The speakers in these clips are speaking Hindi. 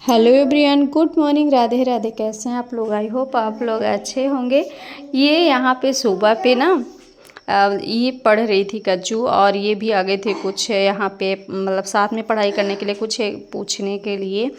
Hello everyone, good morning. Radhe Radhe. कैसे हैं आप लोग? आई होप आप लोग अच्छे होंगे। ये यहाँ पे सुबह पे ना ये पढ़ रही थी कज्जू, और ये भी आ गए थे कुछ यहाँ पे, मतलब साथ में पढ़ाई करने के लिए, कुछ पूछने के लिए।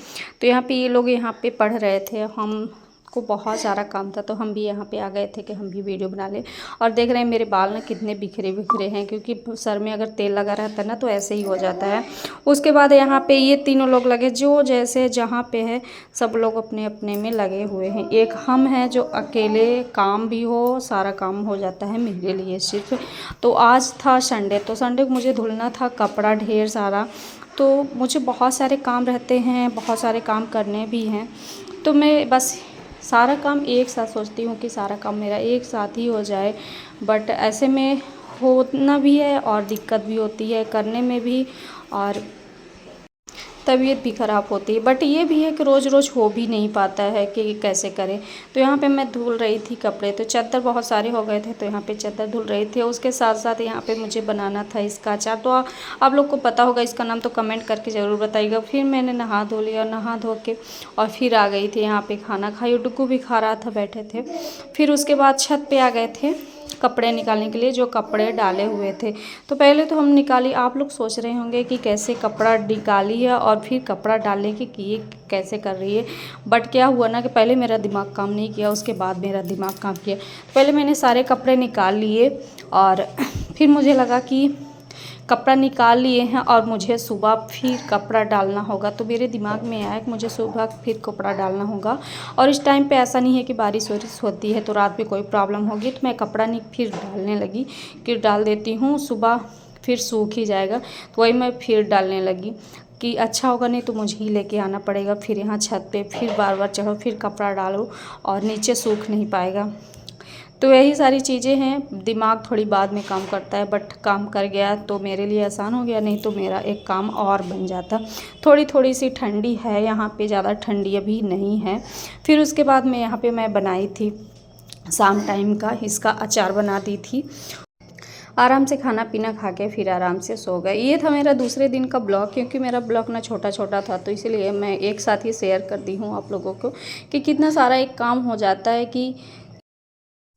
तो यहाँ पे ये लोग यहाँ पे पढ़ रहे थे। हम को बहुत सारा काम था तो हम भी यहाँ पे आ गए थे कि हम भी वीडियो बना लें। और देख रहे हैं मेरे बाल ना कितने बिखरे बिखरे हैं, क्योंकि सर में अगर तेल लगा रहता है ना तो ऐसे ही हो जाता है। उसके बाद यहाँ पे ये तीनों लोग लगे, जो जैसे जहाँ पे है सब लोग अपने अपने में लगे हुए हैं। एक हम हैं जो अकेले काम भी हो, सारा काम हो जाता है मेरे लिए सिर्फ। तो आज था संडे, तो संडे को मुझे धुलना था कपड़ा ढेर सारा। तो मुझे बहुत सारे काम रहते हैं, बहुत सारे काम करने भी हैं। तो मैं बस सारा काम एक साथ सोचती हूँ कि सारा काम मेरा एक साथ ही हो जाए, बट ऐसे में होना भी है और दिक्कत भी होती है करने में भी, और तबीयत भी ख़राब होती है। बट ये भी है कि रोज़ रोज़ हो भी नहीं पाता है कि कैसे करें। तो यहाँ पे मैं धुल रही थी कपड़े, तो चादर बहुत सारे हो गए थे तो यहाँ पे चादर धुल रही थी। उसके साथ साथ यहाँ पे मुझे बनाना था इसका अचार। तो आप लोग को पता होगा इसका नाम, तो कमेंट करके ज़रूर बताइएगा। फिर मैंने नहा धो लिया, नहा धो के और फिर आ गई थी यहाँ पर खाना खाई। डुग्गू भी खा रहा था, बैठे थे। फिर उसके बाद छत पर आ गए थे कपड़े निकालने के लिए, जो कपड़े डाले हुए थे। तो पहले तो हम निकाली। आप लोग सोच रहे होंगे कि कैसे कपड़ा निकाली है और फिर कपड़ा डालने की ये कैसे कर रही है। बट क्या हुआ ना कि पहले मेरा दिमाग काम नहीं किया, उसके बाद मेरा दिमाग काम किया। पहले मैंने सारे कपड़े निकाल लिए और फिर मुझे लगा कि कपड़ा निकाल लिए हैं और मुझे सुबह फिर कपड़ा डालना होगा। तो मेरे दिमाग में आया कि मुझे सुबह फिर कपड़ा डालना होगा। और इस टाइम पे ऐसा नहीं है कि बारिश वारिश होती है तो रात में कोई प्रॉब्लम होगी। तो मैं कपड़ा नहीं फिर डालने लगी कि डाल देती हूँ, सुबह फिर सूख ही जाएगा। तो वही मैं फिर डालने लगी कि अच्छा होगा, नहीं तो मुझे ही लेके आना पड़ेगा फिर यहाँ छत पे, फिर बार बार चढ़ो, फिर कपड़ा डालो और नीचे सूख नहीं पाएगा। तो यही सारी चीज़ें हैं। दिमाग थोड़ी बाद में काम करता है, बट काम कर गया तो मेरे लिए आसान हो गया, नहीं तो मेरा एक काम और बन जाता। थोड़ी थोड़ी सी ठंडी है यहाँ पे, ज़्यादा ठंडी अभी नहीं है। फिर उसके बाद में यहाँ पे मैं बनाई थी शाम टाइम का इसका अचार बना दी थी। आराम से खाना पीना खा के फिर आराम से सो गए। ये था मेरा दूसरे दिन का ब्लॉग, क्योंकि मेरा ब्लॉग ना छोटा छोटा था तो इसलिए मैं एक साथ ही शेयर कर दी हूँ आप लोगों को कि कितना सारा एक काम हो जाता है कि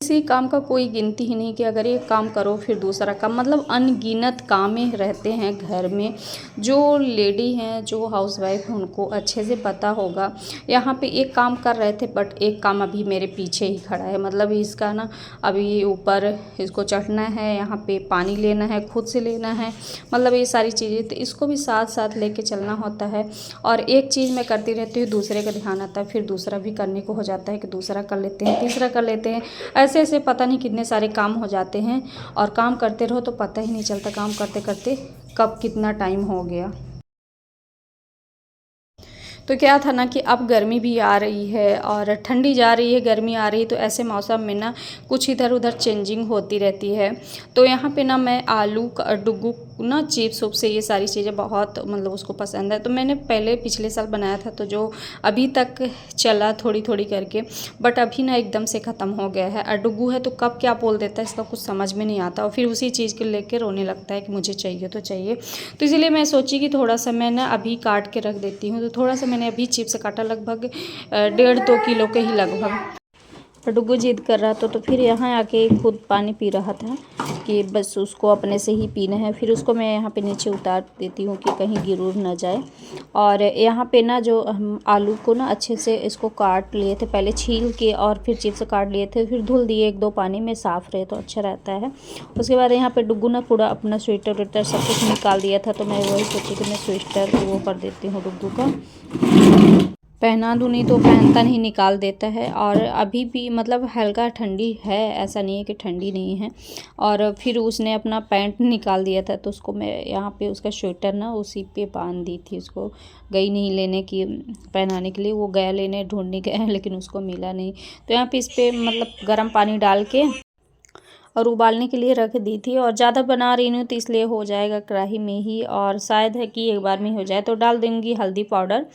किसी काम का कोई गिनती ही नहीं कि अगर एक काम करो फिर दूसरा काम, मतलब अनगिनत कामें रहते हैं घर में। जो लेडी हैं, जो हाउसवाइफ हैं, उनको अच्छे से पता होगा। यहाँ पे एक काम कर रहे थे बट एक काम अभी मेरे पीछे ही खड़ा है। मतलब इसका ना अभी ऊपर इसको चढ़ना है, यहाँ पे पानी लेना है, खुद से लेना है, मतलब ये सारी चीज़ें तो इसको भी साथ साथ लेके चलना होता है। और एक चीज़ मैं करती रहती हूँ, दूसरे का ध्यान आता है, फिर दूसरा भी करने को हो जाता है कि दूसरा कर लेते हैं, तीसरा कर लेते हैं। ऐसे ऐसे पता नहीं कितने सारे काम हो जाते हैं, और काम करते रहो तो पता ही नहीं चलता काम करते करते कब कितना टाइम हो गया। तो क्या था ना कि अब गर्मी भी आ रही है और ठंडी जा रही है, गर्मी आ रही है, तो ऐसे मौसम में ना कुछ इधर उधर चेंजिंग होती रहती है। तो यहाँ पे ना मैं आलू का डुग्गू ना चिप्स उप से ये सारी चीज़ें बहुत, मतलब उसको पसंद है। तो मैंने पहले पिछले साल बनाया था, तो जो अभी तक चला थोड़ी थोड़ी करके, बट अभी ना एकदम से ख़त्म हो गया है। और डुग्गू है तो कब क्या बोल देता है इसका कुछ समझ में नहीं आता, और फिर उसी चीज़ के लेके रोने लगता है कि मुझे चाहिए तो चाहिए। तो इसलिए मैं सोची कि थोड़ा सा मैं ना अभी काट के रख देती हूँ। तो थोड़ा सा मैंने अभी चिप्स काटा, लगभग 1.5-2 किलो के ही लगभग। डुग्गू जिद कर रहा था तो फिर यहाँ आके खुद पानी पी रहा था कि बस उसको अपने से ही पीना है। फिर उसको मैं यहाँ पे नीचे उतार देती हूँ कि कहीं गिर न जाए। और यहाँ पे ना जो हम आलू को ना अच्छे से इसको काट लिए थे, पहले छील के और फिर चिप्स काट लिए थे, फिर धुल दिए 1-2 पानी में, साफ़ रहे तो अच्छा रहता है। उसके बाद यहाँ पे डुग्गू ना पूरा अपना स्वेटर वेटर सब कुछ निकाल दिया था, तो मैं वही सोची कि मैं स्वेटर वो कर देती हूँ डुग्गू का, पहना दूँ, नहीं तो पहनता नहीं, निकाल देता है। और अभी भी मतलब हल्का ठंडी है, ऐसा नहीं है कि ठंडी नहीं है। और फिर उसने अपना पैंट निकाल दिया था, तो उसको मैं यहाँ पे उसका स्वेटर ना उसी पे बांध दी थी। उसको गई नहीं लेने की पहनाने के लिए, वो गया लेने ढूंढने गया लेकिन उसको मिला नहीं। तो यहाँ पे इस पर मतलब गर्म पानी डाल के और उबालने के लिए रख दी थी। और ज़्यादा बना रही हूँ तो इसलिए हो जाएगा कढ़ाई में ही, और शायद है कि एक बार में हो जाए। तो डाल दूँगी हल्दी पाउडर,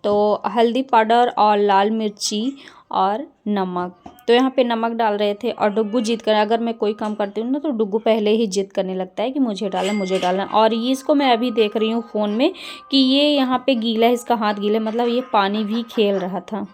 तो हल्दी पाउडर और लाल मिर्ची और नमक, तो यहाँ पे नमक डाल रहे थे और डुग्गू जिद कर, अगर मैं कोई काम करती हूँ ना तो डुग्गू पहले ही जिद करने लगता है कि मुझे डालना मुझे डालना। और ये इसको मैं अभी देख रही हूँ फ़ोन में कि ये यहाँ पे गीला है, इसका हाथ गीला है, मतलब ये पानी भी खेल रहा था,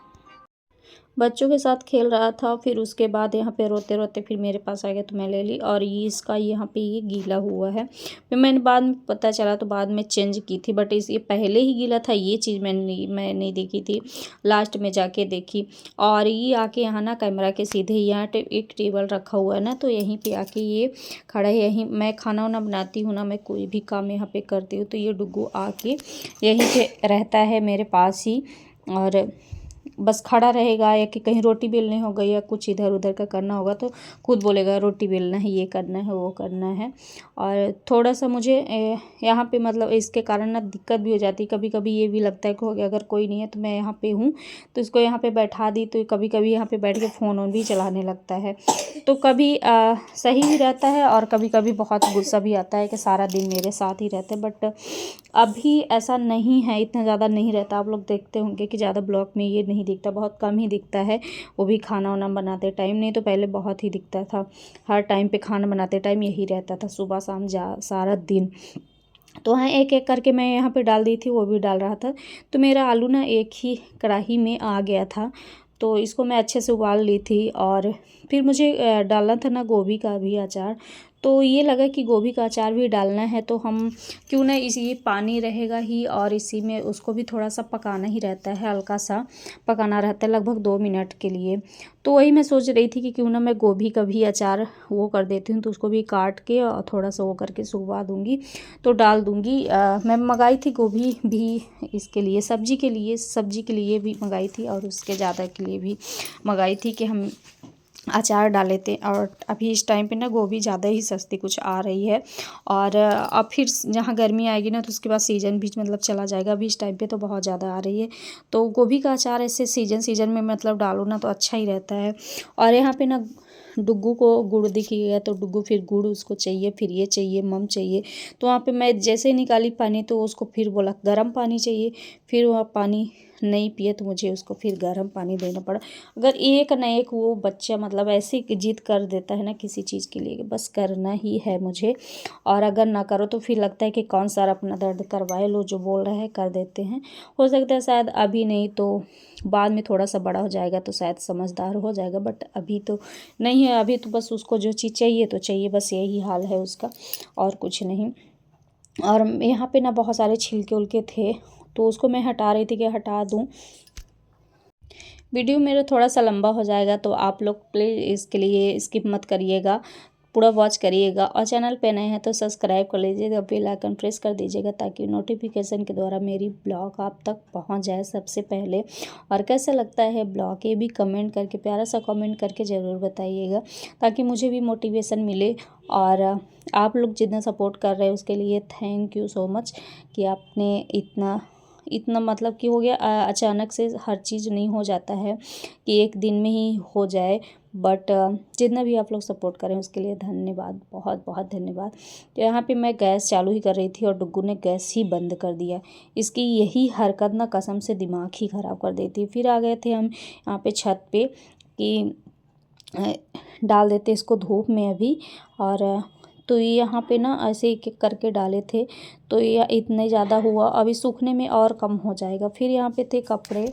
बच्चों के साथ खेल रहा था। फिर उसके बाद यहाँ पे रोते रोते फिर मेरे पास आ गया तो मैं ले ली, और ये इसका यहाँ पे ये गीला हुआ है। फिर मैंने बाद में पता चला तो बाद में चेंज की थी, बट इस ये पहले ही गीला था, ये चीज़ मैं नहीं देखी थी, लास्ट में जाके देखी। और ये आके यहाँ ना कैमरा के सीधे यहाँ एक टेबल रखा हुआ है ना, तो यहीं पर आके ये खड़ा है। यहीं मैं खाना वाना बनाती हूँ ना, मैं कोई भी काम यहाँ पर करती हूँ तो ये डुग्गू आके यहीं पर रहता है मेरे पास ही, और बस खड़ा रहेगा, या कि कहीं रोटी बेलनी हो गई या कुछ इधर उधर का करना होगा तो खुद बोलेगा रोटी बेलना है, ये करना है, वो करना है। और थोड़ा सा मुझे यहाँ पे मतलब इसके कारण ना दिक्कत भी हो जाती है, कभी कभी ये भी लगता है कि अगर कोई नहीं है तो मैं यहाँ पे हूँ तो इसको यहाँ पे बैठा दी, तो कभी कभी यहाँ पे बैठ के फ़ोन भी चलाने लगता है। तो कभी सही भी रहता है और कभी कभी बहुत गुस्सा भी आता है कि सारा दिन मेरे साथ ही रहते हैं, बट अभी ऐसा नहीं है, इतना ज़्यादा नहीं रहता। आप लोग देखते होंगे कि ज़्यादा ब्लॉग में ये नहीं दिखता, बहुत कम ही दिखता है, वो भी खाना वाना बनाते टाइम, नहीं तो पहले बहुत ही दिखता था। हर टाइम पे खाना बनाते टाइम यही रहता था, सुबह शाम सारा दिन। तो हाँ, एक एक करके मैं यहाँ पे डाल दी थी, वो भी डाल रहा था। तो मेरा आलू ना एक ही कढ़ाई में आ गया था, तो इसको मैं अच्छे से उबाल ली थी। और फिर मुझे डालना था ना गोभी का भी अचार, तो ये लगा कि गोभी का अचार भी डालना है तो हम क्यों ना ये पानी रहेगा ही, और इसी में उसको भी थोड़ा सा पकाना ही रहता है, हल्का सा पकाना रहता है लगभग 2 मिनट के लिए। तो वही मैं सोच रही थी कि क्यों ना मैं गोभी का भी अचार वो कर देती हूँ, तो उसको भी काट के और थोड़ा सा वो करके सुखवा दूँगी तो डाल दूँगी। मैं मंगाई थी गोभी भी इसके लिए, सब्जी के लिए भी मंगाई थी, और उसके ज़्यादा के लिए भी मंगाई थी कि हम अचार डाले थे। और अभी इस टाइम पे ना गोभी ज़्यादा ही सस्ती कुछ आ रही है, और अब फिर जहाँ गर्मी आएगी ना तो उसके बाद सीज़न भी मतलब चला जाएगा। अभी इस टाइम पे तो बहुत ज़्यादा आ रही है, तो गोभी का अचार ऐसे सीज़न में मतलब डालो ना तो अच्छा ही रहता है। और यहाँ पे ना डुग्गू को गुड़ दिख गया, तो डुग्गू फिर गुड़ उसको चाहिए, फिर ये चाहिए, मम चाहिए। तो वहाँ पे मैं जैसे ही निकाली पानी तो उसको फिर बोला गर्म पानी चाहिए, फिर वह पानी नहीं पिए तो मुझे उसको फिर गर्म पानी देना पड़ा। अगर एक न एक वो बच्चा मतलब ऐसे जिद कर देता है ना किसी चीज़ के लिए, बस करना ही है मुझे, और अगर ना करो तो फिर लगता है कि कौन सा अपना दर्द करवाए, लो जो बोल रहा है कर देते हैं। हो सकता है शायद अभी नहीं तो बाद में थोड़ा सा बड़ा हो जाएगा तो शायद समझदार हो जाएगा, बट अभी तो नहीं है। अभी तो बस उसको जो चीज़ चाहिए तो चाहिए, बस यही हाल है उसका, और कुछ नहीं। और यहाँ पे ना बहुत सारे छिलके उलके थे तो उसको मैं हटा रही थी कि हटा दूँ। वीडियो मेरा थोड़ा सा लंबा हो जाएगा तो आप लोग प्लीज़ इसके लिए स्किप मत करिएगा, पूरा वॉच करिएगा। और चैनल पे नए हैं तो सब्सक्राइब कर लीजिएगा, बेल आइकन प्रेस कर दीजिएगा ताकि नोटिफिकेशन के द्वारा मेरी ब्लॉग आप तक पहुंच जाए सबसे पहले। और कैसा लगता है ब्लॉग ये भी कमेंट करके, प्यारा सा कमेंट करके ज़रूर बताइएगा ताकि मुझे भी मोटिवेशन मिले। और आप लोग जितना सपोर्ट कर रहे हैं उसके लिए थैंक यू सो मच, कि आपने इतना मतलब कि हो गया। अचानक से हर चीज़ नहीं हो जाता है कि एक दिन में ही हो जाए, बट जितना भी आप लोग सपोर्ट करें उसके लिए धन्यवाद, बहुत बहुत धन्यवाद। तो यहाँ पे मैं गैस चालू ही कर रही थी और डुग्गू ने गैस ही बंद कर दिया। इसकी यही हरकत ना कसम से दिमाग ही ख़राब कर देती है। फिर आ गए थे हम यहाँ पे छत पे कि डाल देते इसको धूप में अभी। और तो ये यहाँ पे ना ऐसे एक एक करके डाले थे, तो ये इतने ज़्यादा हुआ, अभी सूखने में और कम हो जाएगा। फिर यहाँ पे थे कपड़े,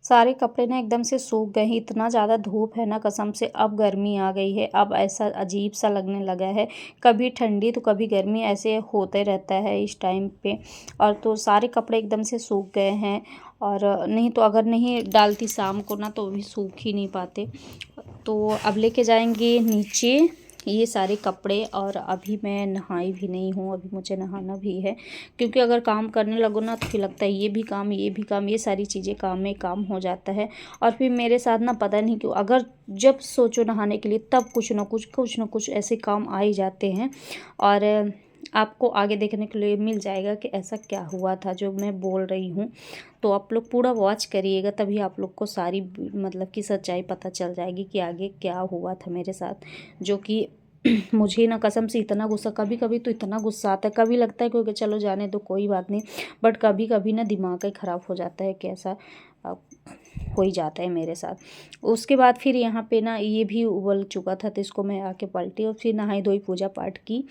सारे कपड़े ना एकदम से सूख गए हैं, इतना ज़्यादा धूप है ना कसम से। अब गर्मी आ गई है, अब ऐसा अजीब सा लगने लगा है, कभी ठंडी तो कभी गर्मी, ऐसे होते रहता है इस टाइम पे। और तो सारे कपड़े एकदम से सूख गए हैं, और नहीं तो अगर नहीं डालती शाम को ना तो भी सूख ही नहीं पाते। तो अब लेके जाएंगे नीचे ये सारे कपड़े। और अभी मैं नहाई भी नहीं हूँ, अभी मुझे नहाना भी है, क्योंकि अगर काम करने लगो ना तो फिर लगता है ये भी काम, ये भी काम, ये सारी चीज़ें काम में काम हो जाता है। और फिर मेरे साथ ना पता नहीं क्यों, अगर जब सोचो नहाने के लिए तब कुछ ना कुछ ऐसे काम आ ही जाते हैं। और आपको आगे देखने के लिए मिल जाएगा कि ऐसा क्या हुआ था जो मैं बोल रही हूँ। तो आप लोग पूरा वॉच करिएगा, तभी आप लोग को सारी मतलब कि सच्चाई पता चल जाएगी कि आगे क्या हुआ था मेरे साथ, जो कि मुझे ना कसम से इतना गुस्सा, कभी कभी तो इतना गुस्सा आता है, कभी लगता है क्योंकि चलो जाने दो कोई बात नहीं, बट कभी कभी ना दिमाग ही ख़राब हो जाता है कैसा। हो ही जाता है मेरे साथ। उसके बाद फिर यहाँ पे ना ये भी उबल चुका था तो इसको मैं आके पलटी और फिर नहाई धोई पूजा पाठ की।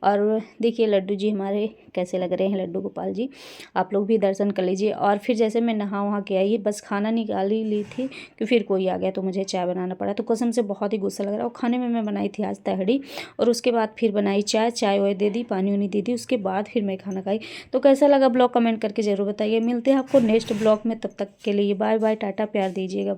और देखिए लड्डू जी हमारे कैसे लग रहे हैं, लड्डू गोपाल जी, आप लोग भी दर्शन कर लीजिए। और फिर जैसे मैं नहा वहाँ के आई, बस खाना निकाल ही ली थी कि फिर कोई आ गया तो मुझे चाय बनाना पड़ा। तो कसम से बहुत ही गुस्सा लग रहा है। और खाने में मैं बनाई थी आज तहड़ी, और उसके बाद फिर बनाई चाय वाय दे दी, पानी वानी दे दी, उसके बाद फिर मैं खाना खाई। तो कैसा लगा ब्लॉग कमेंट करके ज़रूर बताइए। मिलते हैं आपको नेक्स्ट ब्लॉग में, तब तक के लिए बाय बाय, टाटा, प्यार दीजिएगा।